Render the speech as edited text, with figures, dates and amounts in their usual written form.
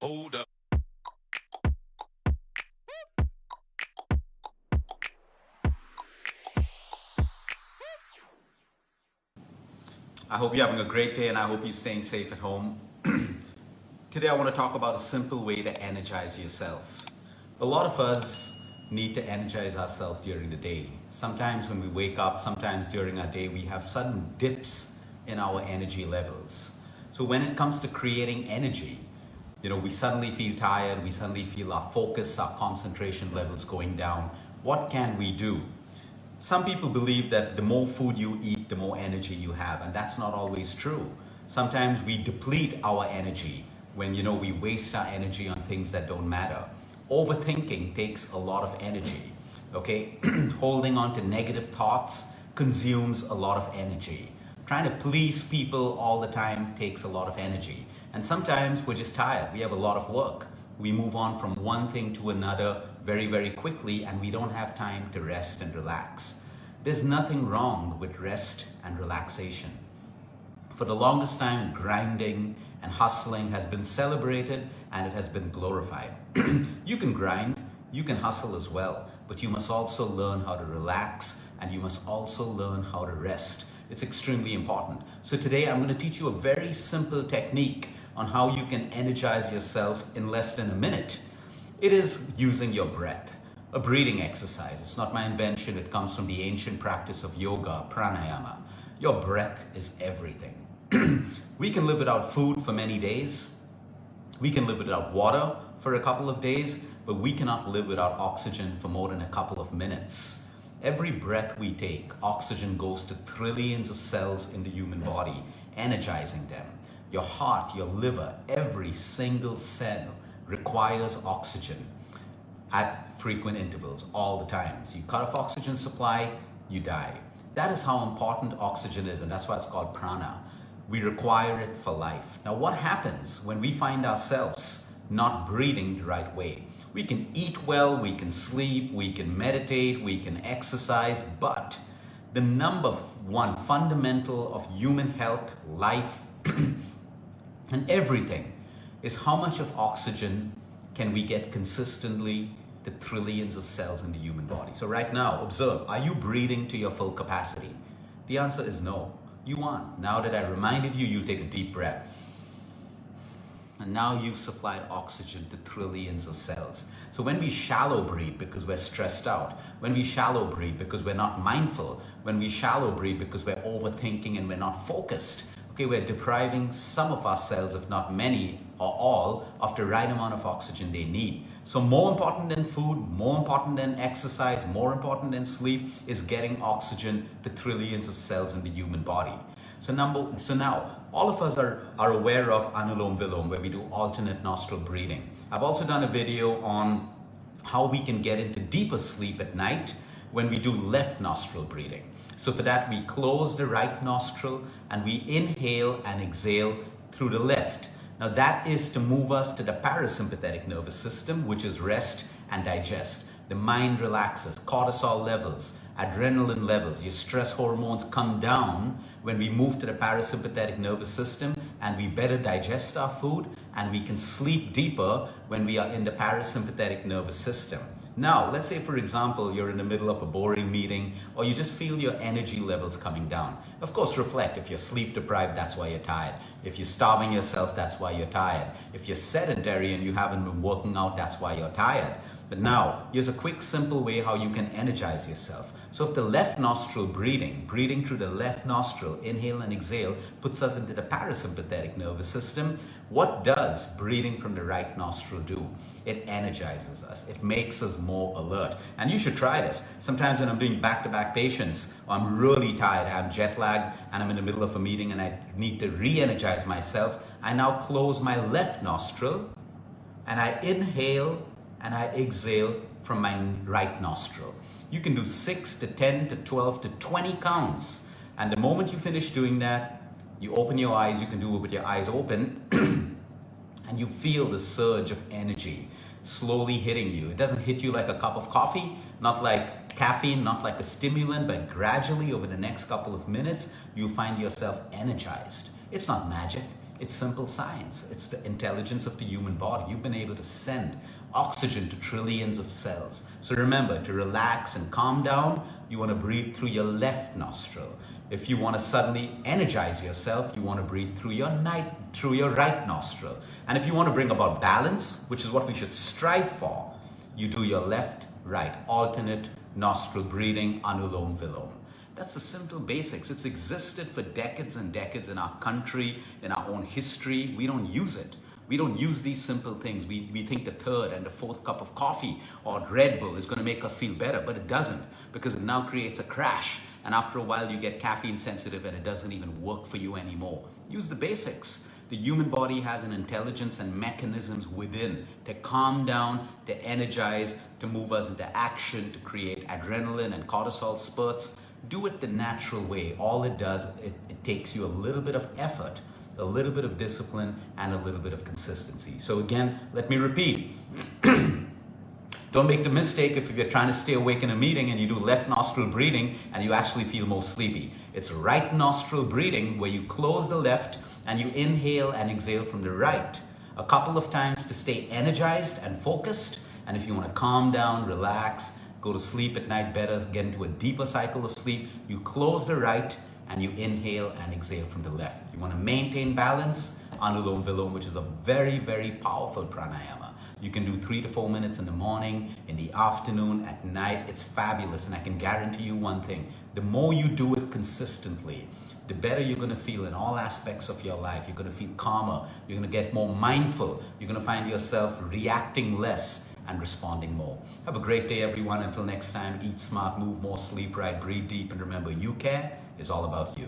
Hold up. I hope you're having a great day and I hope you're staying safe at home. Today I want to talk about a simple way to energize yourself. A lot of us need to energize ourselves during the day. Sometimes when we wake up, sometimes during our day, we have sudden dips in our energy levels. So when it comes to creating energy, we suddenly feel tired, we suddenly feel our focus, our concentration levels going down. What can we do? Some people believe that the more food you eat, the more energy you have, and that's not always true. Sometimes we deplete our energy when we waste our energy on things that don't matter. Overthinking takes a lot of energy, okay? Holding on to negative thoughts consumes a lot of energy. Trying to please people all the time takes a lot of energy. And sometimes we're just tired. We have a lot of work. We move on from one thing to another very, very quickly, and we don't have time to rest and relax. There's nothing wrong with rest and relaxation. For the longest time, grinding and hustling has been celebrated and it has been glorified. You can grind, you can hustle as well, but you must also learn how to relax and you must also learn how to rest. It's extremely important. So today I'm going to teach you a very simple technique on how you can energize yourself in less than a minute. It is using your breath, a breathing exercise. It's not my invention. It comes from the ancient practice of yoga, pranayama. Your breath is everything. We can live without food for many days. We can live without water for a couple of days, but we cannot live without oxygen for more than a couple of minutes. Every breath we take, oxygen goes to trillions of cells in the human body, energizing them. Your heart, your liver, every single cell requires oxygen at frequent intervals all the time. So you cut off oxygen supply, you die. That is how important oxygen is, and that's why it's called prana. We require it for life. Now, what happens when we find ourselves not breathing the right way? We can eat well, we can sleep, we can meditate, we can exercise, but the number one fundamental of human health, life, and everything is how much of oxygen can we get consistently to trillions of cells in the human body. So right now, observe, are you breathing to your full capacity? The answer is no, you aren't. Now that I reminded you, you take a deep breath. And now you've supplied oxygen to trillions of cells. So when we shallow breathe because we're stressed out, when we shallow breathe because we're not mindful, when we shallow breathe because we're overthinking and we're not focused, okay, we're depriving some of our cells, if not many or all, of the right amount of oxygen they need. So more important than food, more important than exercise, more important than sleep is getting oxygen to trillions of cells in the human body. So now, all of us are aware of Anulom Vilom, where we do alternate nostril breathing. I've also done a video on how we can get into deeper sleep at night when we do left nostril breathing. So for that, we close the right nostril and we inhale and exhale through the left. Now that is to move us to the parasympathetic nervous system, which is rest and digest. The mind relaxes, cortisol levels, adrenaline levels, your stress hormones come down when we move to the parasympathetic nervous system, and we better digest our food and we can sleep deeper when we are in the parasympathetic nervous system. Now, let's say, for example, you're in the middle of a boring meeting or you just feel your energy levels coming down. Of course, reflect. If you're sleep deprived, that's why you're tired. If you're starving yourself, that's why you're tired. If you're sedentary and you haven't been working out, that's why you're tired. But now, here's a quick, simple way how you can energize yourself. So if the left nostril breathing through the left nostril, inhale and exhale, puts us into the parasympathetic nervous system, what does breathing from the right nostril do? It energizes us. It makes us more alert. And you should try this. Sometimes when I'm doing back-to-back patients, I'm really tired, I'm jet lagged, and I'm in the middle of a meeting and I need to re-energize myself, I now close my left nostril and I inhale and I exhale from my right nostril. You can do 6 to 10 to 12 to 20 counts. And the moment you finish doing that, you open your eyes, you can do it with your eyes open, and you feel the surge of energy slowly hitting you. It doesn't hit you like a cup of coffee, not like caffeine not like a stimulant, but gradually over the next couple of minutes, you'll find yourself energized. It's not magic. It's simple science. It's the intelligence of the human body. You've been able to send oxygen to trillions of cells. So remember, to relax and calm down, you want to breathe through your left nostril. If you want to suddenly energize yourself, you want to breathe through your right nostril. And if you want to bring about balance, which is what we should strive for, you do your left, right, alternate nostril breathing, anulom vilom. That's the simple basics. It's existed for decades and decades in our country, in our own history. We don't use it. We don't use these simple things. We think the third and the fourth cup of coffee or Red Bull is going to make us feel better, but it doesn't, because it now creates a crash. And after a while, you get caffeine sensitive and it doesn't even work for you anymore. Use the basics. The human body has an intelligence and mechanisms within to calm down, to energize, to move us into action, to create adrenaline and cortisol spurts. Do it the natural way. All it does, it takes you a little bit of effort, a little bit of discipline, and a little bit of consistency. So again, let me repeat. Don't make the mistake if you're trying to stay awake in a meeting and you do left nostril breathing and you actually feel more sleepy. It's right nostril breathing where you close the left and you inhale and exhale from the right a couple of times to stay energized and focused. And if you want to calm down, relax, go to sleep at night better, get into a deeper cycle of sleep, you close the right and you inhale and exhale from the left. You want to maintain balance, anulom vilom, which is a very, very powerful pranayama. You can do 3 to 4 minutes in the morning, in the afternoon, at night. It's fabulous. And I can guarantee you one thing. The more you do it consistently, the better you're going to feel in all aspects of your life. You're going to feel calmer. You're going to get more mindful. You're going to find yourself reacting less and responding more. Have a great day, everyone. Until next time, eat smart, move more, sleep right, breathe deep, and remember, you care is all about you.